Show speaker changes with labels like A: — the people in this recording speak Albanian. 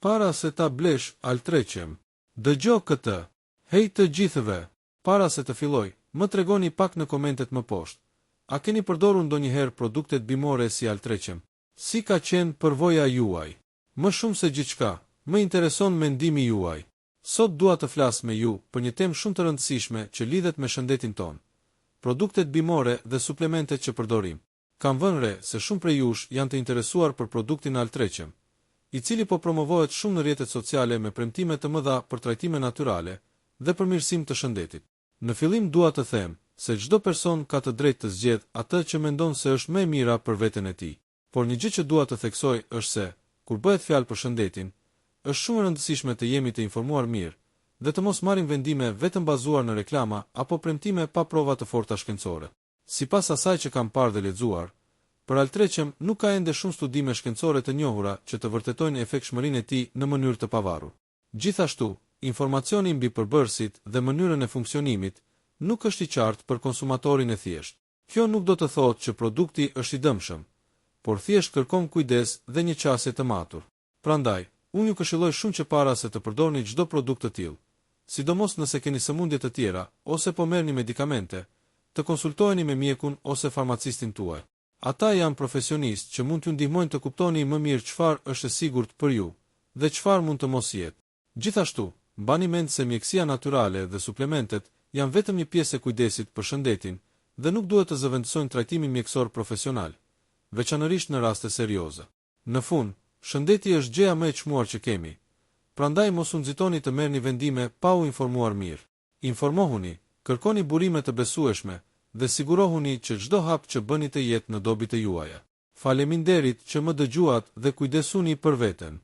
A: para se ta blesh altreqem. Dëgjo këtë. Hej të gjithëve, para se të filloj, më tregoni pak në komentet më poshtë. A keni përdorur ndonjëherë produktet bimore si altreqem? Si ka qenë përvoja juaj? Më shumë se gjithçka, më intereson mendimi juaj. Sot dua të flas me ju për një temë shumë të rëndësishme që lidhet me shëndetin ton. Produktet bimore dhe suplementet që përdorim. Kam vënë re se shumë prej jush janë të interesuar për produktin altreqem, i cili po promovohet shumë në rrjetet sociale me premtime të mëdha për trajtime natyrale dhe për mirësim të shëndetit. Në fillim dua të them se çdo person ka të drejtë të zgjedhë atë që mendon se është më e mira për veten e tij. Por një gjë që dua të theksoj është se, kur bëhet fjalë për shëndetin, është shumë e rëndësishme të jemi të informuar mirë dhe të mos marrim vendime vetëm bazuar në reklama apo premtime pa prova të forta shkencore. Sipas asaj që kam parë dhe lexuar, për altreqem nuk ka ende shumë studime shkencore të njohura që të vërtetojnë efektshmërinë e tij në mënyrë të pavarur. Gjithashtu, informacioni mbi përbërësit dhe mënyrën e funksionimit nuk është i qartë për konsumatorin e thjesht. Kjo nuk do të thotë që produkti është i dëmshëm, por thjesht kërkon kujdes dhe një qasje të matur. Prandaj, unë ju këshilloj shumë që para se të përdorni çdo produkt të tillë, sidomos nëse keni sëmundje të tjera ose po merrni medikamente, të konsultoheni me mjekun ose farmacistin tuaj. Ata janë profesionistë që mund t'ju ndihmojnë të kuptoni më mirë çfarë është e sigurt për ju dhe çfarë mund të mos jetë. Gjithashtu, mbani mend se mjekësia natyrale dhe suplementet janë vetëm një pjesë e kujdesit për shëndetin dhe nuk duhet të zëvendësojnë trajtimin mjekësor profesional, veçanërisht në raste serioze. Në fund, shëndeti është gjëja më e çmuar që kemi. Prandaj mos u nxitoni të merrni vendime pa u informuar mirë. Informohuni, kërkoni burime të besueshme dhe sigurohuni që çdo hap që bëni të jetë në dobit e juaja. Faleminderit që më dëgjuat dhe kujdesuni për veten.